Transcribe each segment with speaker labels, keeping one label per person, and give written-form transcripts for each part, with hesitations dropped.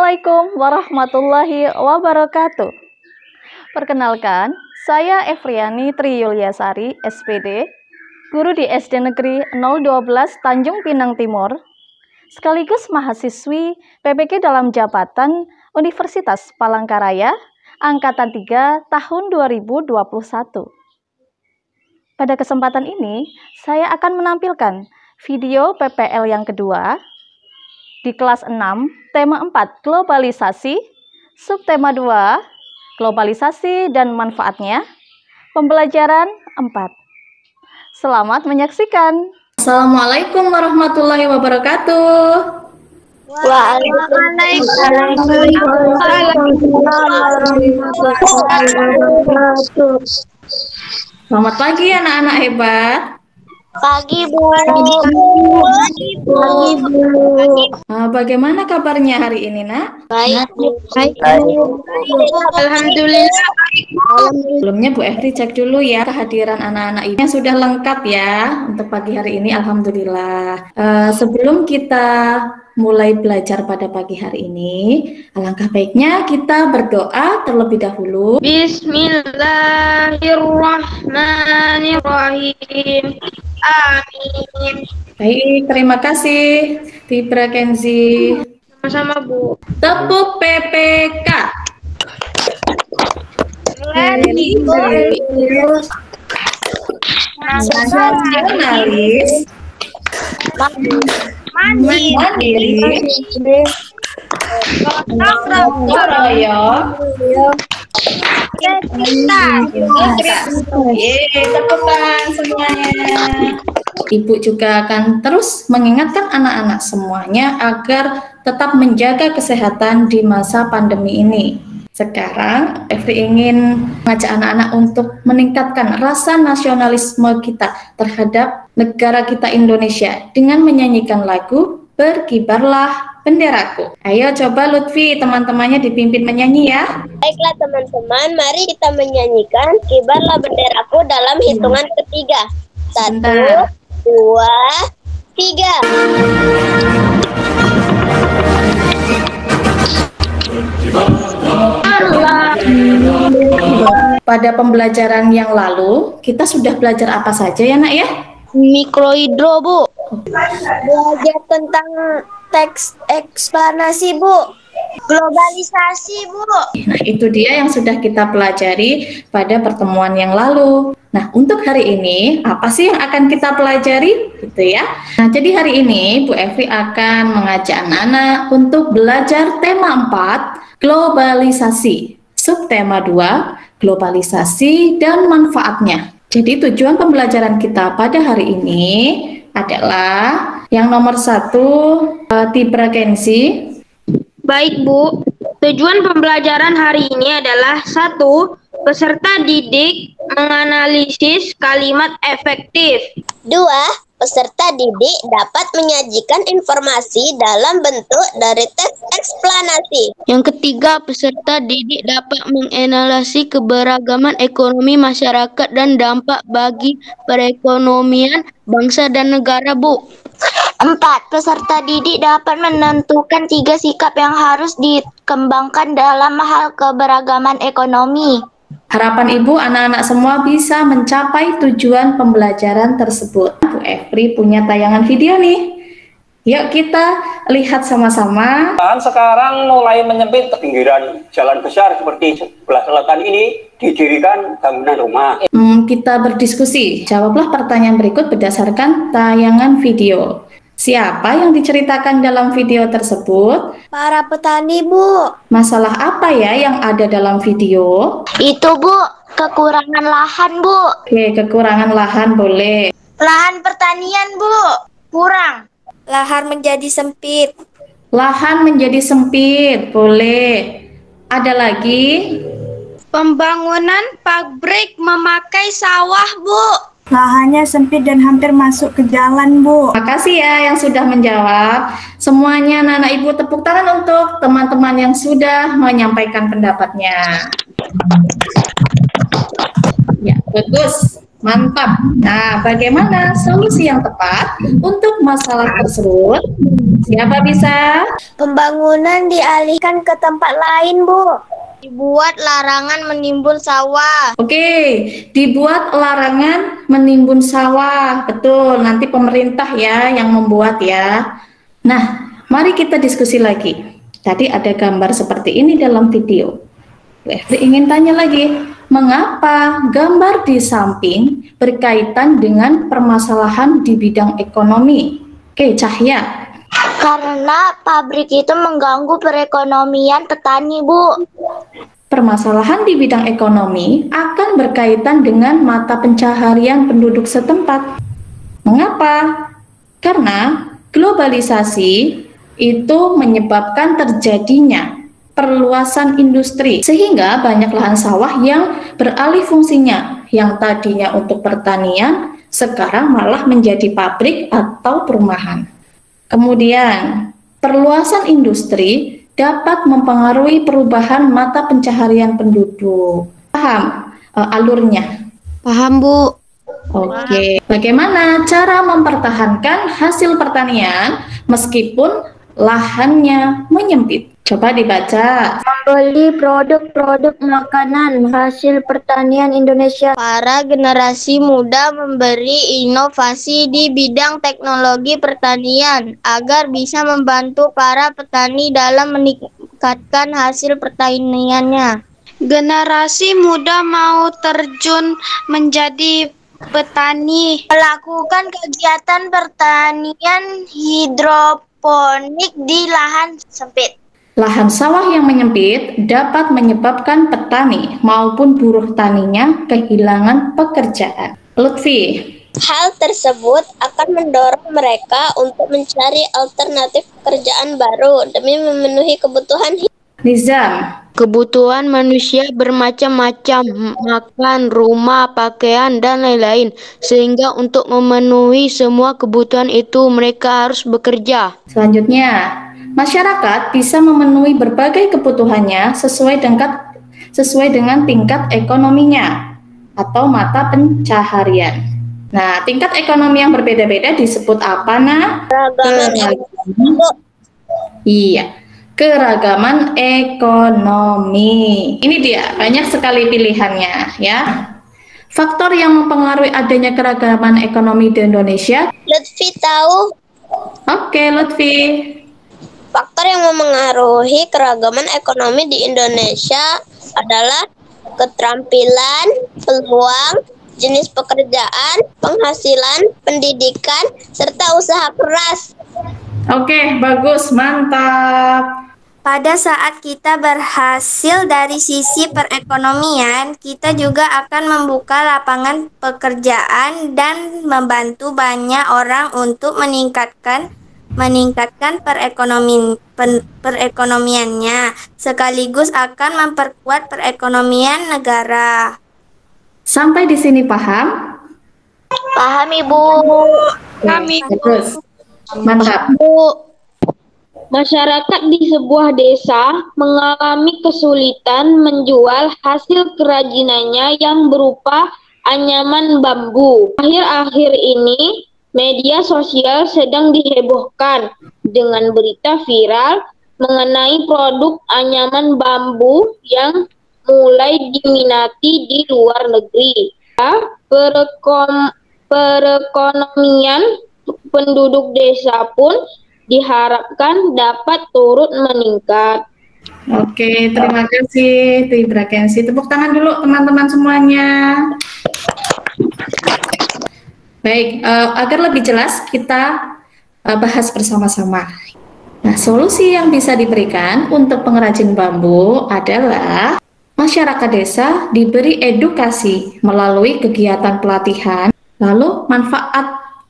Speaker 1: Assalamualaikum warahmatullahi wabarakatuh. Perkenalkan, saya Efriani Triyuliasari, SPD, guru di SD Negeri 012 Tanjung Pinang Timur, sekaligus mahasiswi PPK dalam jabatan Universitas Palangkaraya, Angkatan 3 tahun 2021. Pada kesempatan ini, saya akan menampilkan video PPL yang kedua, di kelas 6, tema 4, globalisasi, subtema 2, globalisasi dan manfaatnya, pembelajaran 4. Selamat menyaksikan. Assalamualaikum warahmatullahi wabarakatuh.
Speaker 2: Waalaikumsalam.
Speaker 1: Selamat pagi anak-anak hebat.
Speaker 2: Pagi, Bu.
Speaker 1: Bagaimana kabarnya hari ini, Nak?
Speaker 2: Baik, Bu.
Speaker 1: Alhamdulillah. Sebelumnya Bu Efri cek dulu ya kehadiran anak-anak ini yang sudah lengkap ya untuk pagi hari ini. Alhamdulillah. Sebelum kita mulai belajar pada pagi hari ini, alangkah baiknya kita berdoa terlebih dahulu. Bismillahirrahmanirrahim. Amin. Baik, terima kasih Tibra Kenzi.
Speaker 2: Sama-sama, Bu.
Speaker 1: Tepuk PPK. Nasionalis. Mandiri. Gotong royong. Tepukan semuanya. Ibu juga akan terus mengingatkan anak-anak semuanya agar tetap menjaga kesehatan di masa pandemi ini. Sekarang, Efri ingin mengajak anak-anak untuk meningkatkan rasa nasionalisme kita terhadap negara kita Indonesia dengan menyanyikan lagu Berkibarlah Benderaku. Ayo coba Lutfi, teman-temannya dipimpin menyanyi ya.
Speaker 2: Baiklah teman-teman, mari kita menyanyikan Kibarlah Benderaku dalam hitungan ketiga. 1, 2, 3.
Speaker 1: Pada pembelajaran yang lalu, kita sudah belajar apa saja ya nak ya?
Speaker 2: Mikrohidro, Bu. Belajar tentang teks eksplanasi, Bu. Globalisasi, Bu.
Speaker 1: Nah, itu dia yang sudah kita pelajari pada pertemuan yang lalu. Nah, untuk hari ini, apa sih yang akan kita pelajari? Gitu ya. Nah, jadi hari ini Bu Efri akan mengajak anak-anak untuk belajar tema 4, globalisasi. Subtema 2, globalisasi dan manfaatnya. Jadi tujuan pembelajaran kita pada hari ini adalah yang nomor 1, Tibra Kenzi.
Speaker 3: Baik, Bu. Tujuan pembelajaran hari ini adalah 1. Peserta didik menganalisis kalimat efektif.
Speaker 2: 2. Peserta didik dapat menyajikan informasi dalam bentuk dari teks eksplanasi.
Speaker 3: Yang ketiga, peserta didik dapat menganalisis keberagaman ekonomi masyarakat dan dampak bagi perekonomian bangsa dan negara, Bu.
Speaker 2: 4. Peserta didik dapat menentukan 3 sikap yang harus dikembangkan dalam hal keberagaman ekonomi.
Speaker 1: Harapan Ibu anak-anak semua bisa mencapai tujuan pembelajaran tersebut. Bu Efri punya tayangan video nih. Yuk kita lihat sama-sama.
Speaker 4: Sekarang mulai menyempit ke pinggiran jalan besar seperti sebelah selatan ini didirikan bangunan rumah.
Speaker 1: Kita berdiskusi. Jawablah pertanyaan berikut berdasarkan tayangan video. Siapa yang diceritakan dalam video tersebut?
Speaker 2: Para petani, Bu.
Speaker 1: Masalah apa ya yang ada dalam video?
Speaker 2: Itu, Bu, kekurangan lahan, Bu.
Speaker 1: Oke, kekurangan lahan boleh.
Speaker 2: Lahan pertanian, Bu, kurang. Lahan menjadi sempit.
Speaker 1: Lahan menjadi sempit, boleh. Ada lagi?
Speaker 3: Pembangunan pabrik memakai sawah, Bu.
Speaker 5: Lahannya sempit dan hampir masuk ke jalan, Bu.
Speaker 1: Makasih ya yang sudah menjawab. Semuanya anak-anak Ibu tepuk tangan untuk teman-teman yang sudah menyampaikan pendapatnya. Ya, bagus. Mantap. Nah, bagaimana solusi yang tepat untuk masalah tersebut? Siapa bisa?
Speaker 2: Pembangunan dialihkan ke tempat lain, Bu. Dibuat larangan menimbun sawah.
Speaker 1: Oke, dibuat larangan menimbun sawah. Betul, nanti pemerintah ya yang membuat ya. Nah, mari kita diskusi lagi. Tadi ada gambar seperti ini dalam video. Bu Efri ingin tanya lagi, mengapa gambar di samping berkaitan dengan permasalahan di bidang ekonomi? Oke, Cahya.
Speaker 2: Karena pabrik itu mengganggu perekonomian petani, Bu.
Speaker 1: Permasalahan di bidang ekonomi akan berkaitan dengan mata pencaharian penduduk setempat. Mengapa? Karena globalisasi itu menyebabkan terjadinya perluasan industri, sehingga banyak lahan sawah yang beralih fungsinya, yang tadinya untuk pertanian, sekarang malah menjadi pabrik atau perumahan. Kemudian, perluasan industri dapat mempengaruhi perubahan mata pencaharian penduduk. Paham alurnya?
Speaker 3: Paham, Bu.
Speaker 1: Oke. Bagaimana cara mempertahankan hasil pertanian meskipun lahannya menyempit? Coba dibaca.
Speaker 2: Membeli produk-produk makanan hasil pertanian Indonesia. Para generasi muda memberi inovasi di bidang teknologi pertanian agar bisa membantu para petani dalam meningkatkan hasil pertaniannya.
Speaker 3: Generasi muda mau terjun menjadi petani.
Speaker 2: Melakukan kegiatan pertanian hidroponik di lahan sempit.
Speaker 1: Lahan sawah yang menyempit dapat menyebabkan petani maupun buruh taninya kehilangan pekerjaan. Lutfi.
Speaker 2: Hal tersebut akan mendorong mereka untuk mencari alternatif pekerjaan baru demi memenuhi kebutuhan hidup.
Speaker 1: Nizam.
Speaker 3: Kebutuhan manusia bermacam-macam, makan, rumah, pakaian, dan lain-lain. Sehingga untuk memenuhi semua kebutuhan itu mereka harus bekerja.
Speaker 1: Selanjutnya, masyarakat bisa memenuhi berbagai kebutuhannya sesuai dengan tingkat ekonominya atau mata pencaharian. Nah, tingkat ekonomi yang berbeda-beda disebut apa, Nak? Iya. Keragaman ekonomi. Ini dia, banyak sekali pilihannya ya. Faktor yang mempengaruhi adanya keragaman ekonomi di Indonesia.
Speaker 2: Lutfi tahu
Speaker 1: Oke, Lutfi.
Speaker 2: faktor yang memengaruhi keragaman ekonomi di Indonesia adalah keterampilan, peluang, jenis pekerjaan, penghasilan, pendidikan, serta usaha keras.
Speaker 1: Oke, bagus, mantap.
Speaker 6: Pada saat kita berhasil dari sisi perekonomian, kita juga akan membuka lapangan pekerjaan dan membantu banyak orang untuk meningkatkan perekonomiannya, sekaligus akan memperkuat perekonomian negara.
Speaker 1: Sampai di sini paham?
Speaker 2: Paham, Ibu.
Speaker 1: Bagus. Mantap.
Speaker 3: Bu, masyarakat di sebuah desa mengalami kesulitan menjual hasil kerajinannya yang berupa anyaman bambu. Akhir-akhir ini, media sosial sedang dihebohkan dengan berita viral mengenai produk anyaman bambu yang mulai diminati di luar negeri. Perekonomian penduduk desa pun diharapkan dapat turut meningkat.
Speaker 1: Oke, terima kasih Tibra Kensi. Tepuk tangan dulu teman-teman semuanya. Baik, agar lebih jelas kita bahas bersama-sama. Nah, solusi yang bisa diberikan untuk pengrajin bambu adalah masyarakat desa diberi edukasi melalui kegiatan pelatihan, lalu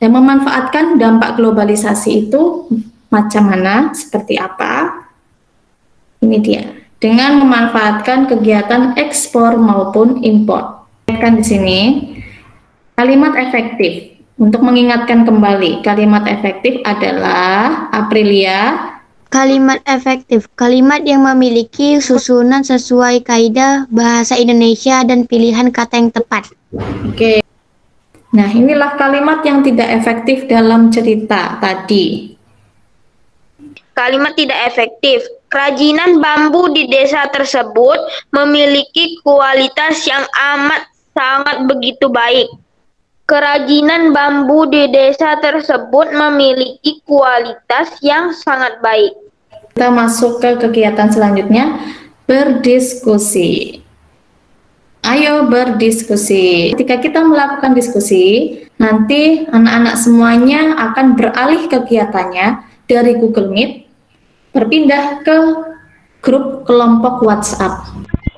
Speaker 1: memanfaatkan dampak globalisasi itu macam mana, seperti apa. Ini dia, dengan memanfaatkan kegiatan ekspor maupun impor. Kan di sini kalimat efektif. Untuk mengingatkan kembali, kalimat efektif adalah Aprilia.
Speaker 6: Kalimat efektif, kalimat yang memiliki susunan sesuai kaidah bahasa Indonesia dan pilihan kata yang tepat.
Speaker 1: Oke. Nah, inilah kalimat yang tidak efektif dalam cerita tadi.
Speaker 3: Kalimat tidak efektif. Kerajinan bambu di desa tersebut memiliki kualitas yang amat sangat begitu baik. Kerajinan bambu di desa tersebut memiliki kualitas yang sangat baik.
Speaker 1: Kita masuk ke kegiatan selanjutnya, berdiskusi. Ayo berdiskusi. Ketika kita melakukan diskusi, nanti anak-anak semuanya akan beralih kegiatannya dari Google Meet, berpindah ke grup kelompok WhatsApp.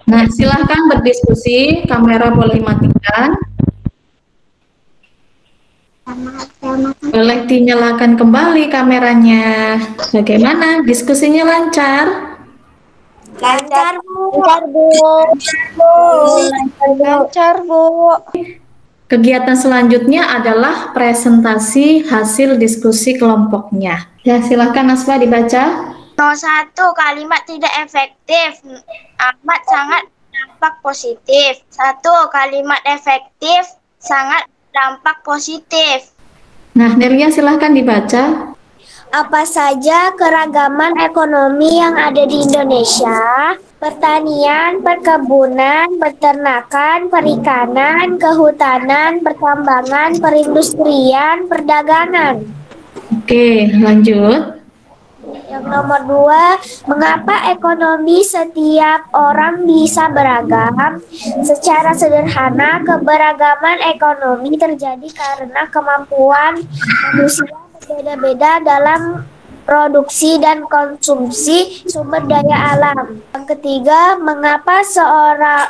Speaker 1: Nah, silahkan berdiskusi, kamera boleh matikan. Boleh dinyalakan kembali kameranya. Bagaimana? Diskusinya lancar?
Speaker 6: Lancar, Bu.
Speaker 2: Lancar, Bu.
Speaker 1: Kegiatan selanjutnya adalah presentasi hasil diskusi kelompoknya. Ya, silahkan Asfa dibaca.
Speaker 2: Nomor 1, kalimat tidak efektif. Amat sangat dampak positif. 1, kalimat efektif sangat dampak positif.
Speaker 1: Nah, Nelia silahkan dibaca.
Speaker 6: Apa saja keragaman ekonomi yang ada di Indonesia? Pertanian, perkebunan, peternakan, perikanan, kehutanan, pertambangan, perindustrian, perdagangan.
Speaker 1: Oke, lanjut.
Speaker 6: Yang nomor 2, mengapa ekonomi setiap orang bisa beragam? Secara sederhana, keberagaman ekonomi terjadi karena kemampuan manusia berbeda-beda dalam produksi dan konsumsi sumber daya alam. Yang ketiga, mengapa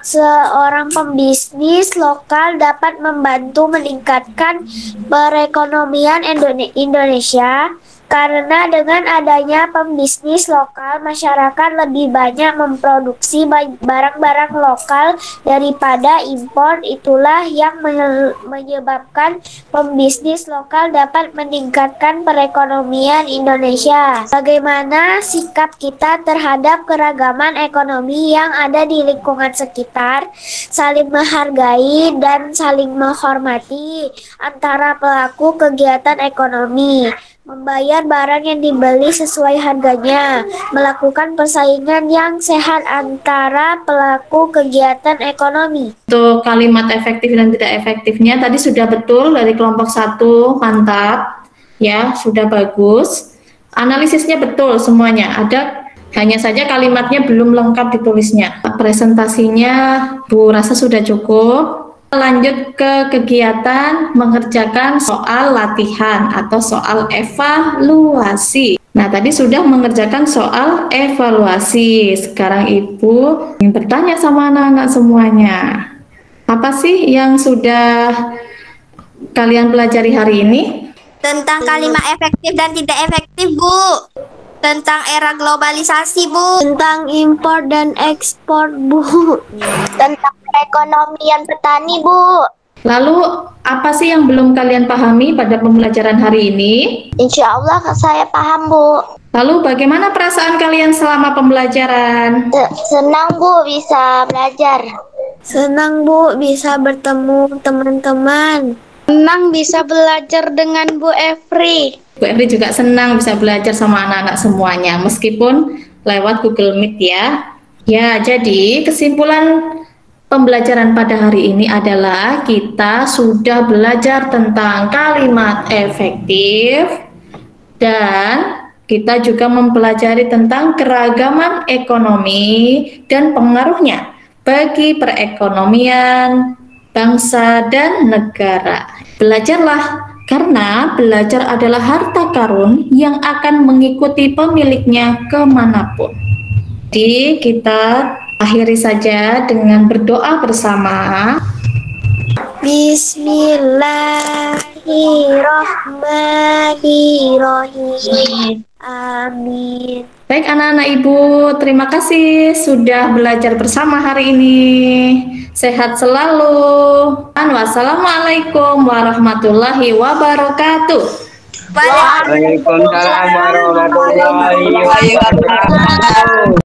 Speaker 6: seorang pembisnis lokal dapat membantu meningkatkan perekonomian Indonesia? Karena dengan adanya pembisnis lokal, masyarakat lebih banyak memproduksi barang-barang lokal daripada impor. Itulah yang menyebabkan pembisnis lokal dapat meningkatkan perekonomian Indonesia. Bagaimana sikap kita terhadap keragaman ekonomi yang ada di lingkungan sekitar? Saling menghargai dan saling menghormati antara pelaku kegiatan ekonomi. Membayar barang yang dibeli sesuai harganya, melakukan persaingan yang sehat antara pelaku kegiatan ekonomi.
Speaker 1: Untuk kalimat efektif dan tidak efektifnya tadi sudah betul dari kelompok 1, mantap. Ya, sudah bagus. Analisisnya betul semuanya. Hanya saja kalimatnya belum lengkap ditulisnya. Presentasinya Bu rasa sudah cukup. Lanjut ke kegiatan mengerjakan soal latihan atau soal evaluasi. Nah, tadi sudah mengerjakan soal evaluasi. Sekarang Ibu ingin bertanya sama anak-anak semuanya. Apa sih yang sudah kalian pelajari hari ini?
Speaker 6: Tentang kalimat efektif dan tidak efektif, Bu. Tentang era globalisasi, Bu. Tentang impor dan ekspor, Bu.
Speaker 2: Tentang perekonomian petani, Bu.
Speaker 1: Lalu, apa sih yang belum kalian pahami pada pembelajaran hari ini?
Speaker 2: Insya Allah saya paham, Bu.
Speaker 1: Lalu, bagaimana perasaan kalian selama pembelajaran?
Speaker 2: Senang, Bu, bisa belajar.
Speaker 6: Senang, Bu, bisa bertemu teman-teman.
Speaker 3: Senang bisa belajar dengan Bu Efri.
Speaker 1: Bu Efri juga senang bisa belajar sama anak-anak semuanya, meskipun lewat Google Meet ya. Ya, jadi kesimpulan pembelajaran pada hari ini adalah kita sudah belajar tentang kalimat efektif dan kita juga mempelajari tentang keragaman ekonomi dan pengaruhnya bagi perekonomian bangsa dan negara. Belajarlah, karena belajar adalah harta karun yang akan mengikuti pemiliknya kemanapun. Jadi kita akhiri saja dengan berdoa bersama.
Speaker 6: Bismillahirrahmanirrahim. Amin.
Speaker 1: Baik anak-anak Ibu, terima kasih sudah belajar bersama hari ini. Sehat selalu. Wassalamualaikum warahmatullahi wabarakatuh.
Speaker 7: Waalaikumsalam warahmatullahi wabarakatuh.